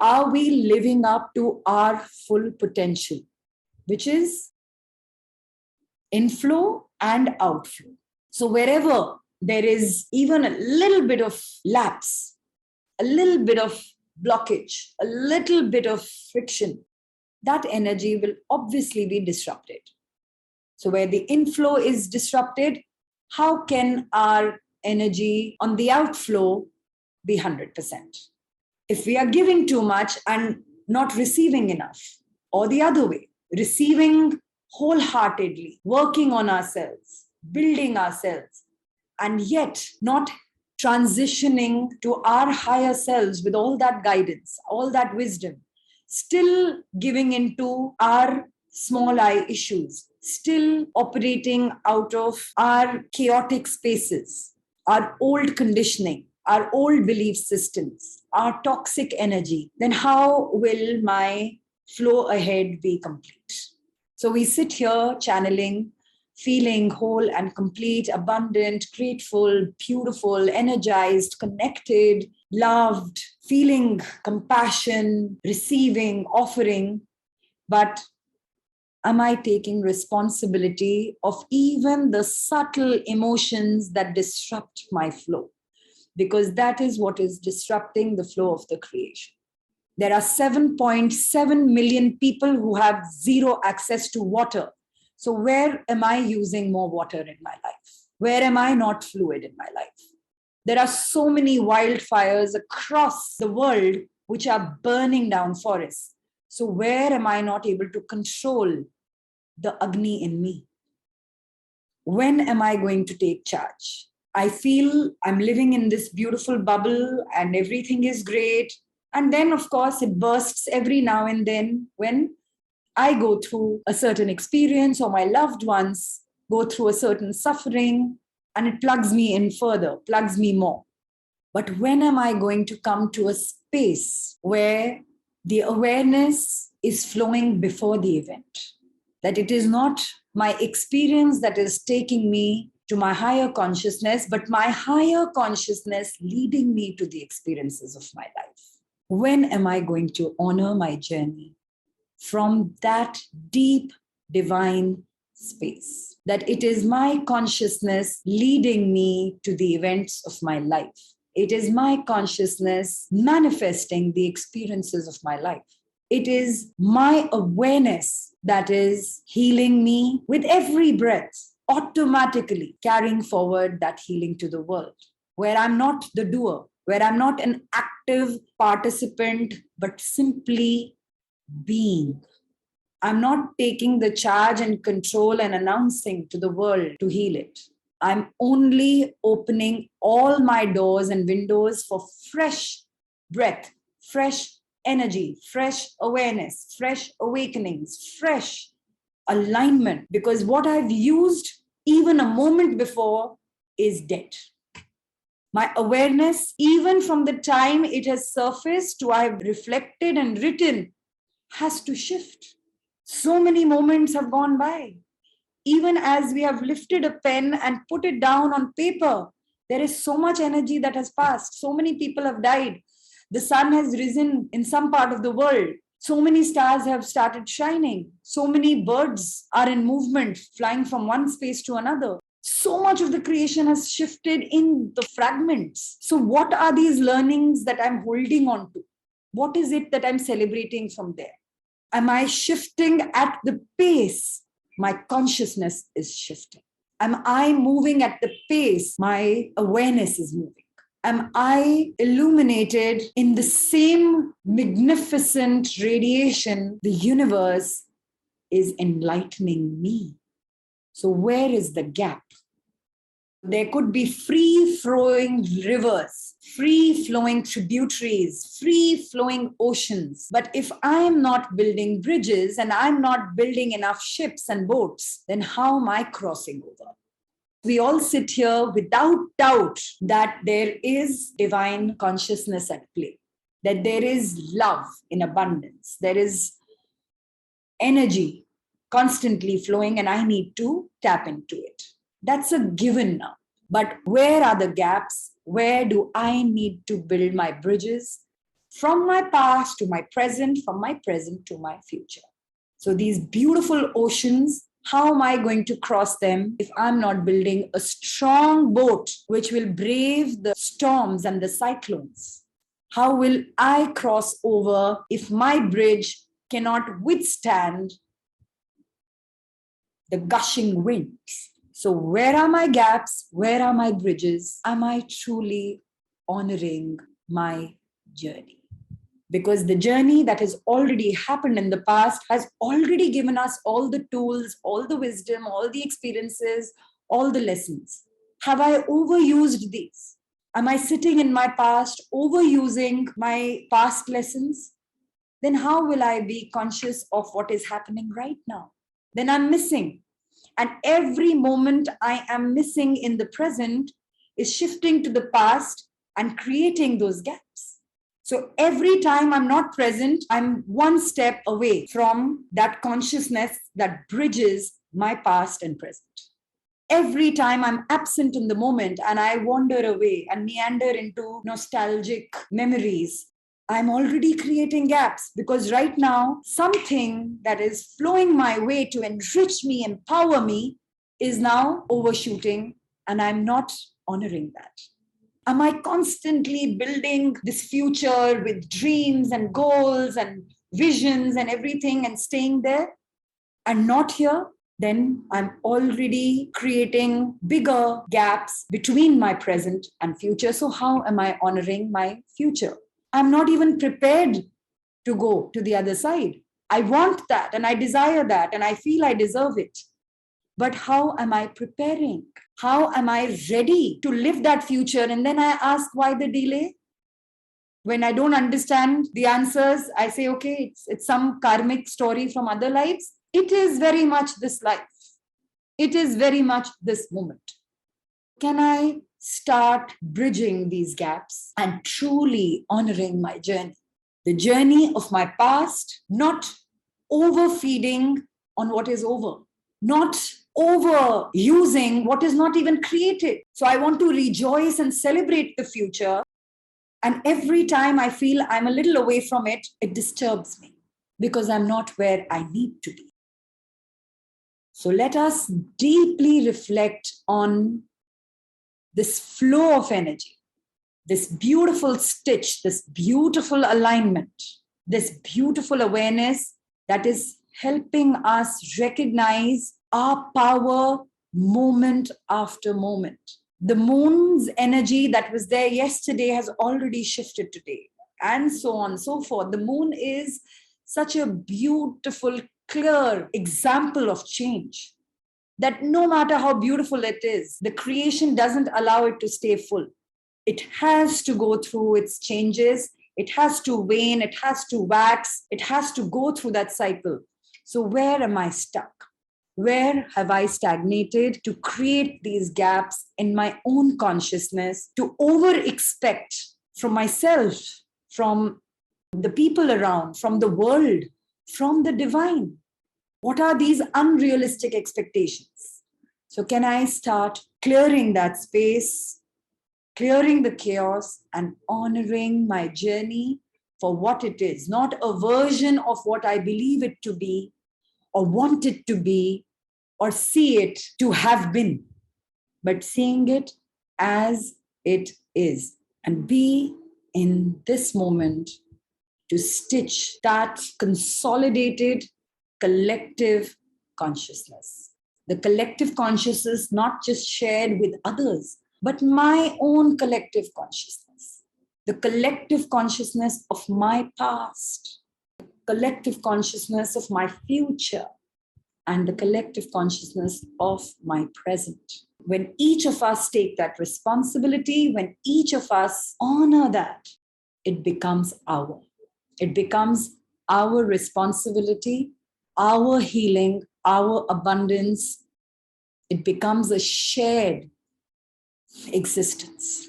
Are we living up to our full potential, which is inflow and outflow? So wherever there is even a little bit of lapse, a little bit of blockage, a little bit of friction, that energy will obviously be disrupted. So where the inflow is disrupted, how can our energy on the outflow be 100%? If we are giving too much and not receiving enough, or the other way, receiving wholeheartedly, working on ourselves, building ourselves, and yet not transitioning to our higher selves with all that guidance, all that wisdom, still giving into our small I issues, still operating out of our chaotic spaces, our old conditioning, our old belief systems, our toxic energy, then how will my flow ahead be complete? So we sit here channeling, feeling whole and complete, abundant, grateful, beautiful, energized, connected, loved, feeling compassion, receiving, offering. But am I taking responsibility of even the subtle emotions that disrupt my flow? Because that is what is disrupting the flow of the creation. There are 7.7 million people who have zero access to water. So where am I using more water in my life? Where am I not fluid in my life? There are so many wildfires across the world which are burning down forests. So where am I not able to control the Agni in me? When am I going to take charge? I feel I'm living in this beautiful bubble and everything is great. And then, of course, it bursts every now and then when I go through a certain experience or my loved ones go through a certain suffering, and it plugs me in further, plugs me more. But when am I going to come to a space where the awareness is flowing before the event? That it is not my experience that is taking me to my higher consciousness, but my higher consciousness leading me to the experiences of my life. When am I going to honor my journey from that deep divine space? That it is my consciousness leading me to the events of my life. It is my consciousness manifesting the experiences of my life. It is my awareness that is healing me with every breath, automatically carrying forward that healing to the world, where I'm not the doer, where I'm not an active participant, but simply being. I'm not taking the charge and control and announcing to the world to heal it. I'm only opening all my doors and windows for fresh breath, fresh energy, fresh awareness, fresh awakenings, fresh alignment. Because what I've used even a moment before is dead. My awareness, even from the time it has surfaced to I have reflected and written, has to shift. So many moments have gone by. Even as we have lifted a pen and put it down on paper, there is so much energy that has passed. So many people have died. The sun has risen in some part of the world. So many stars have started shining. So many birds are in movement, flying from one space to another. So much of the creation has shifted in the fragments. So what are these learnings that I'm holding on to? What is it that I'm celebrating from there? Am I shifting at the pace my consciousness is shifting? Am I moving at the pace my awareness is moving? Am I illuminated in the same magnificent radiation the universe is enlightening me? So where is the gap? There could be free-flowing rivers, free-flowing tributaries, free-flowing oceans. But if I'm not building bridges and I'm not building enough ships and boats, then how am I crossing over? We all sit here without doubt that there is divine consciousness at play, that there is love in abundance, there is energy constantly flowing, and I need to tap into it. That's a given now. But where are the gaps? Where do I need to build my bridges? from my past to my present, from my present to my future. So these beautiful oceans, how am I going to cross them if I'm not building a strong boat which will brave the storms and the cyclones? How will I cross over if my bridge cannot withstand the gushing winds? So where are my gaps? Where are my bridges? Am I truly honoring my journey? Because the journey that has already happened in the past has already given us all the tools, all the wisdom, all the experiences, all the lessons. Have I overused these? Am I sitting in my past, overusing my past lessons? Then how will I be conscious of what is happening right now? Then I'm missing. And every moment I am missing in the present is shifting to the past and creating those gaps. So every time I'm not present, I'm one step away from that consciousness that bridges my past and present. Every time I'm absent in the moment and I wander away and meander into nostalgic memories, I'm already creating gaps, because right now, something that is flowing my way to enrich me, empower me, is now overshooting, and I'm not honoring that. Am I constantly building this future with dreams and goals and visions and everything and staying there and not here? Then I'm already creating bigger gaps between my present and future. So how am I honoring my future? I'm not even prepared to go to the other side. I want that and I desire that and I feel I deserve it. But how am I preparing? How am I ready to live that future? And then I ask, why the delay? When I don't understand the answers, I say, okay, it's some karmic story from other lives. It is very much this life. It is very much this moment. Can I start bridging these gaps and truly honoring my journey? The journey of my past, not overfeeding on what is over, not overusing what is not even created. So I want to rejoice and celebrate the future. And every time I feel I'm a little away from it, it disturbs me because I'm not where I need to be. So let us deeply reflect on this flow of energy, this beautiful stitch, this beautiful alignment, this beautiful awareness that is helping us recognize our power moment after moment. The moon's energy that was there yesterday has already shifted today, and so on and so forth. The moon is such a beautiful, clear example of change, that no matter how beautiful it is, the creation doesn't allow it to stay full. It has to go through its changes. It has to wane. It has to wax. It has to go through that cycle. So where am I stuck? Where have I stagnated to create these gaps in my own consciousness, to over expect from myself, from the people around, from the world, from the divine? What are these unrealistic expectations? So can I start clearing that space, clearing the chaos, and honoring my journey for what it is, not a version of what I believe it to be, or want it to be, or see it to have been, but seeing it as it is, and be in this moment to stitch that consolidated collective consciousness. The collective consciousness not just shared with others, but my own collective consciousness. The collective consciousness of my past, collective consciousness of my future, and the collective consciousness of my present. When each of us take that responsibility, when each of us honor that, it becomes our. It becomes our responsibility, our healing, our abundance. It becomes a shared existence.